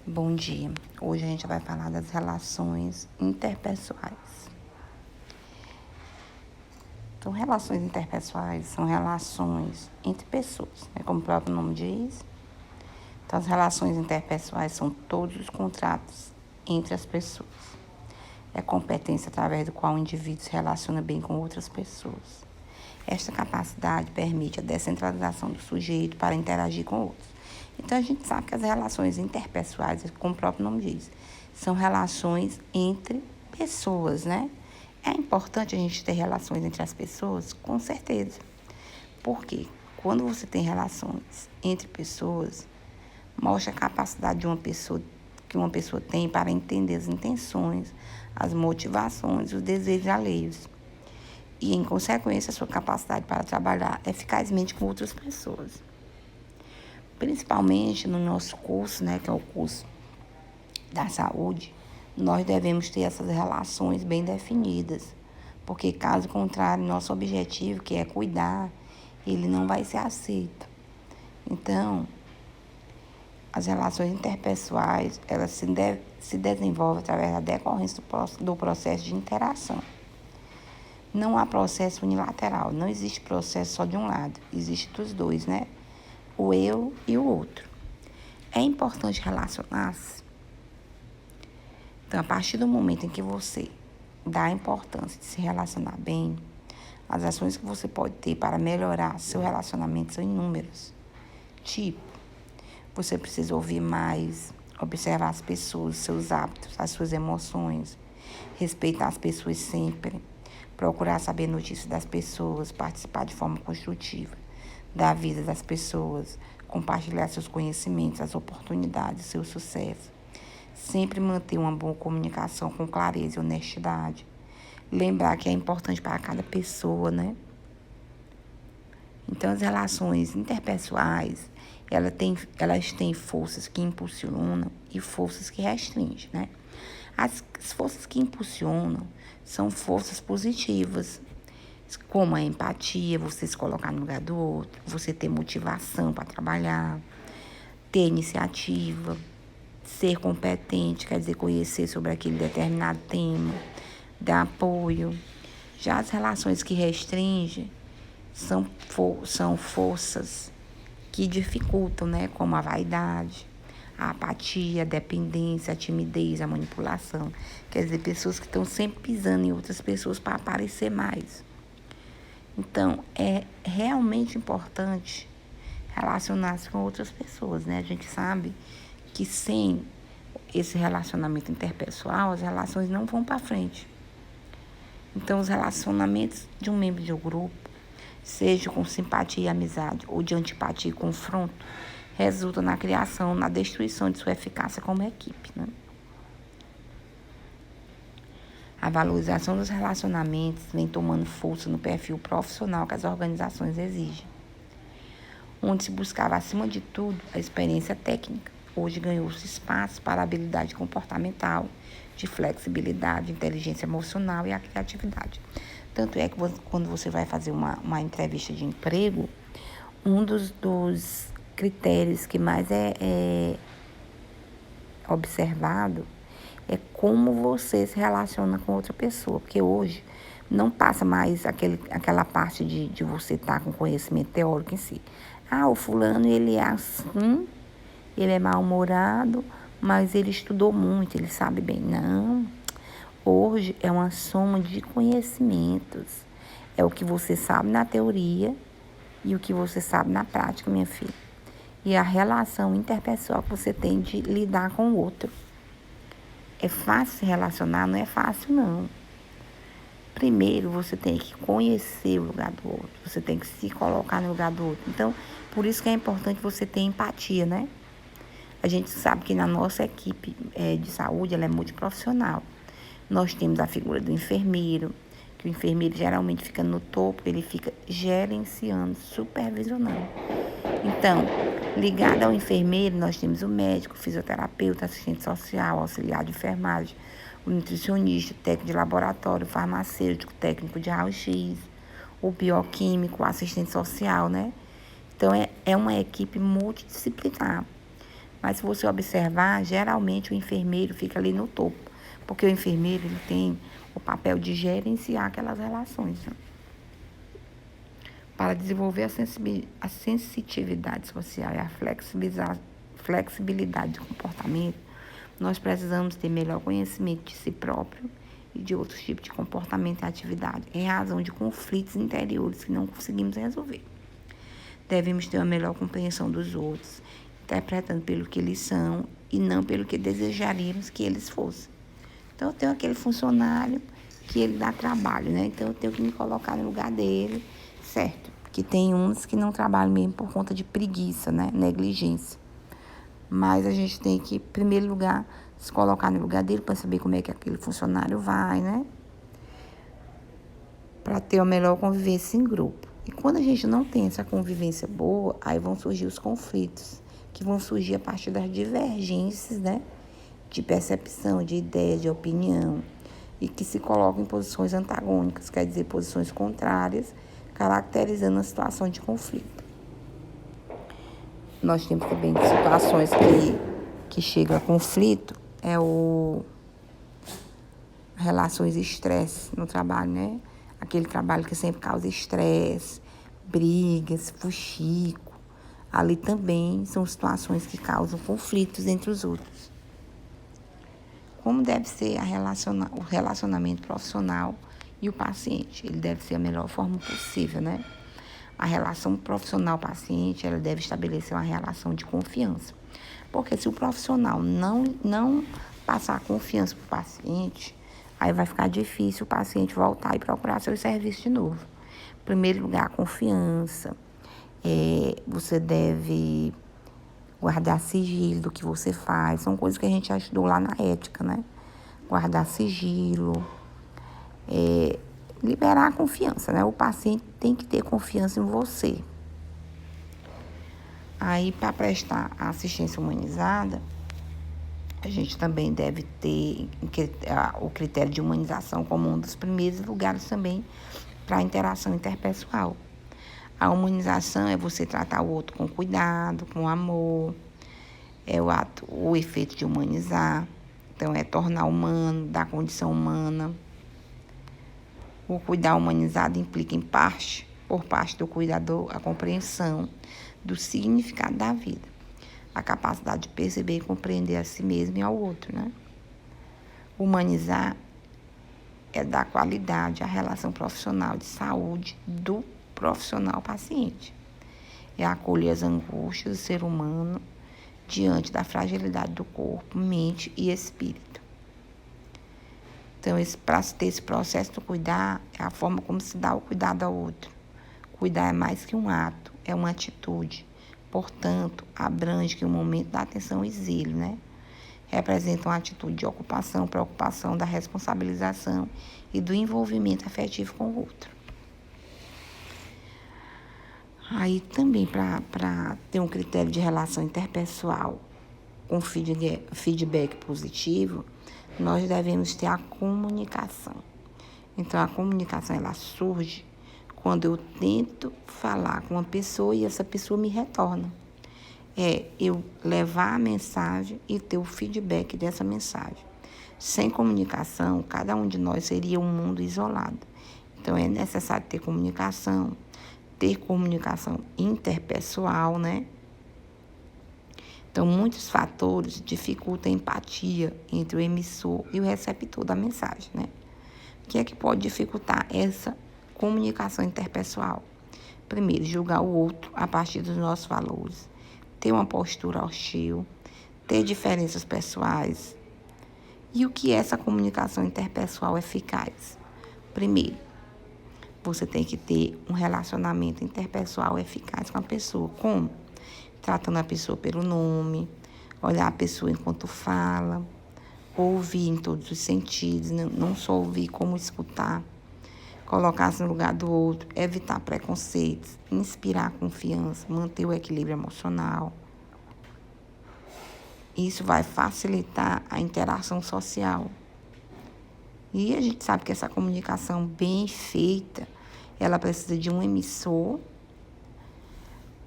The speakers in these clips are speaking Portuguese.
Bom dia. Hoje a gente vai falar das relações interpessoais. Então, relações interpessoais são relações entre pessoas, né? Como o próprio nome diz. Então, as relações interpessoais são todos os contratos entre as pessoas. É a competência através do qual o indivíduo se relaciona bem com outras pessoas. Esta capacidade permite a descentralização do sujeito para interagir com outros. Então, a gente sabe que as relações interpessoais, como o próprio nome diz, são relações entre pessoas, né? É importante a gente ter relações entre as pessoas? Com certeza. Porque quando você tem relações entre pessoas, mostra a capacidade que uma pessoa tem para entender as intenções, as motivações, os desejos alheios. E, em consequência, a sua capacidade para trabalhar eficazmente com outras pessoas. Principalmente no nosso curso, né, que é o curso da saúde, nós devemos ter essas relações bem definidas, porque caso contrário, nosso objetivo, que é cuidar, ele não vai ser aceito. Então, as relações interpessoais, elas se desenvolvem através da decorrência do processo de interação. Não há processo unilateral, não existe processo só de um lado, existe dos dois, né? O eu e o outro. É importante relacionar-se. Então, a partir do momento em que você dá a importância de se relacionar bem, as ações que você pode ter para melhorar seu relacionamento são inúmeras. Tipo, você precisa ouvir mais, observar as pessoas, seus hábitos, as suas emoções, respeitar as pessoas sempre, procurar saber notícias das pessoas, participar de forma construtiva da vida das pessoas, compartilhar seus conhecimentos, as oportunidades, seu sucesso. Sempre manter uma boa comunicação com clareza e honestidade. Lembrar que é importante para cada pessoa, né? Então, as relações interpessoais, elas têm forças que impulsionam e forças que restringem, né? As forças que impulsionam são forças positivas, como a empatia, você se colocar no lugar do outro, você ter motivação para trabalhar, ter iniciativa, ser competente, quer dizer, conhecer sobre aquele determinado tema, dar apoio. Já as relações que restringem são forças que dificultam, né? Como a vaidade, a apatia, a dependência, a timidez, a manipulação. Quer dizer, pessoas que estão sempre pisando em outras pessoas para aparecer mais. Então, é realmente importante relacionar-se com outras pessoas, né? A gente sabe que sem esse relacionamento interpessoal, as relações não vão para frente. Então, os relacionamentos de um membro de um grupo, seja com simpatia e amizade ou de antipatia e confronto, resultam na criação, na destruição de sua eficácia como equipe, né? A valorização dos relacionamentos vem tomando força no perfil profissional que as organizações exigem. Onde se buscava, acima de tudo, a experiência técnica. Hoje ganhou-se espaço para a habilidade comportamental, de flexibilidade, inteligência emocional e a criatividade. Tanto é que quando você vai fazer uma entrevista de emprego, um dos critérios que mais é observado é como você se relaciona com outra pessoa. Porque hoje não passa mais aquela parte de você estar com conhecimento teórico em si. Ah, o fulano, ele é assim, ele é mal-humorado, mas ele estudou muito, ele sabe bem. Não. Hoje é uma soma de conhecimentos. É o que você sabe na teoria e o que você sabe na prática, minha filha. E a relação interpessoal que você tem de lidar com o outro. É fácil se relacionar? Não é fácil, não. Primeiro, você tem que conhecer o lugar do outro. Você tem que se colocar no lugar do outro. Então, por isso que é importante você ter empatia, né? A gente sabe que na nossa equipe de saúde, ela é multiprofissional. Nós temos a figura do enfermeiro, que o enfermeiro geralmente fica no topo, ele fica gerenciando, supervisionando. Então, ligado ao enfermeiro, nós temos o médico, o fisioterapeuta, assistente social, auxiliar de enfermagem, o nutricionista, o técnico de laboratório, o farmacêutico, o técnico de raio-x, o bioquímico, o assistente social, né? Então, é uma equipe multidisciplinar. Mas se você observar, geralmente o enfermeiro fica ali no topo, porque o enfermeiro ele tem o papel de gerenciar aquelas relações, né? Para desenvolver a sensitividade social e a flexibilidade de comportamento, nós precisamos ter melhor conhecimento de si próprio e de outros tipos de comportamento e atividade, em razão de conflitos interiores que não conseguimos resolver. Devemos ter uma melhor compreensão dos outros, interpretando pelo que eles são e não pelo que desejaríamos que eles fossem. Então, eu tenho aquele funcionário que ele dá trabalho, né? Então, eu tenho que me colocar no lugar dele, certo? Que tem uns que não trabalham mesmo por conta de preguiça, né? Negligência. Mas a gente tem que, em primeiro lugar, se colocar no lugar dele para saber como é que aquele funcionário vai, né? Para ter uma melhor convivência em grupo. E quando a gente não tem essa convivência boa, aí vão surgir os conflitos, que vão surgir a partir das divergências, né? De percepção, de ideia, de opinião, e que se colocam em posições antagônicas, quer dizer, posições contrárias, caracterizando a situação de conflito. Nós temos também situações que chegam a conflito, relações de estresse no trabalho, né? Aquele trabalho que sempre causa estresse, brigas, fuxico. Ali também são situações que causam conflitos entre os outros. Como deve ser o relacionamento profissional e o paciente? Ele deve ser a melhor forma possível, né? A relação profissional-paciente, ela deve estabelecer uma relação de confiança. Porque se o profissional não passar confiança para o paciente, aí vai ficar difícil o paciente voltar e procurar seu serviço de novo. Em primeiro lugar, a confiança. Você deve guardar sigilo do que você faz. São coisas que a gente já estudou lá na ética, né? Guardar sigilo. Liberar a confiança, né? O paciente tem que ter confiança em você. Aí, para prestar a assistência humanizada, a gente também deve ter o critério de humanização como um dos primeiros lugares também para a interação interpessoal. A humanização é você tratar o outro com cuidado, com amor, é o efeito de humanizar, então é tornar humano, dar condição humana. O cuidar humanizado implica por parte do cuidador, a compreensão do significado da vida, a capacidade de perceber e compreender a si mesmo e ao outro, né? Humanizar é dar qualidade à relação profissional de saúde do profissional paciente. É acolher as angústias do ser humano diante da fragilidade do corpo, mente e espírito. Então, para ter esse processo de cuidar, é a forma como se dá o cuidado ao outro. Cuidar é mais que um ato, é uma atitude. Portanto, abrange que o momento da atenção e zelo, né? Representa uma atitude de ocupação, preocupação, da responsabilização e do envolvimento afetivo com o outro. Aí também, para ter um critério de relação interpessoal com feedback positivo, nós devemos ter a comunicação. Então, a comunicação, ela surge quando eu tento falar com uma pessoa e essa pessoa me retorna. Eu levar a mensagem e ter o feedback dessa mensagem. Sem comunicação, cada um de nós seria um mundo isolado. Então, é necessário ter comunicação interpessoal, né? Então, muitos fatores dificultam a empatia entre o emissor e o receptor da mensagem, né? O que é que pode dificultar essa comunicação interpessoal? Primeiro, julgar o outro a partir dos nossos valores, ter uma postura hostil, ter diferenças pessoais. E o que é essa comunicação interpessoal eficaz? Primeiro, você tem que ter um relacionamento interpessoal eficaz com a pessoa. Como? Tratando a pessoa pelo nome, olhar a pessoa enquanto fala, ouvir em todos os sentidos, não só ouvir, como escutar, colocar-se no lugar do outro, evitar preconceitos, inspirar confiança, manter o equilíbrio emocional. Isso vai facilitar a interação social. E a gente sabe que essa comunicação bem feita, ela precisa de um emissor,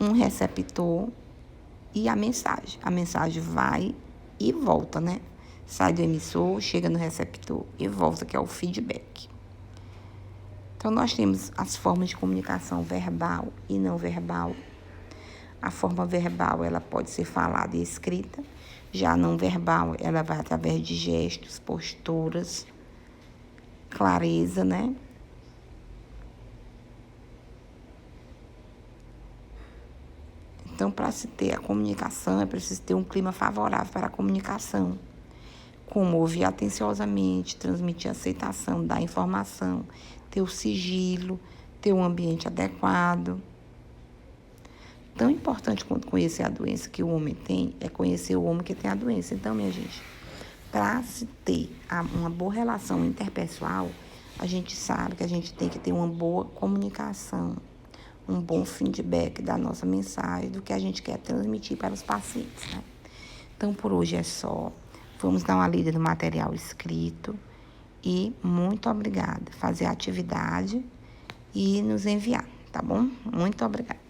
um receptor e a mensagem. A mensagem vai e volta, né? Sai do emissor, chega no receptor e volta, que é o feedback. Então, nós temos as formas de comunicação verbal e não verbal. A forma verbal, ela pode ser falada e escrita. Já a não verbal, ela vai através de gestos, posturas, clareza, né? Então, para se ter a comunicação, é preciso ter um clima favorável para a comunicação, como ouvir atenciosamente, transmitir aceitação da informação, ter o sigilo, ter um ambiente adequado. Tão importante quanto conhecer a doença que o homem tem, é conhecer o homem que tem a doença. Então, minha gente, para se ter uma boa relação interpessoal, a gente sabe que a gente tem que ter uma boa comunicação, um bom feedback da nossa mensagem, do que a gente quer transmitir para os pacientes, né? Então, por hoje é só. Vamos dar uma lida no material escrito e muito obrigada. Fazer a atividade e nos enviar, tá bom? Muito obrigada.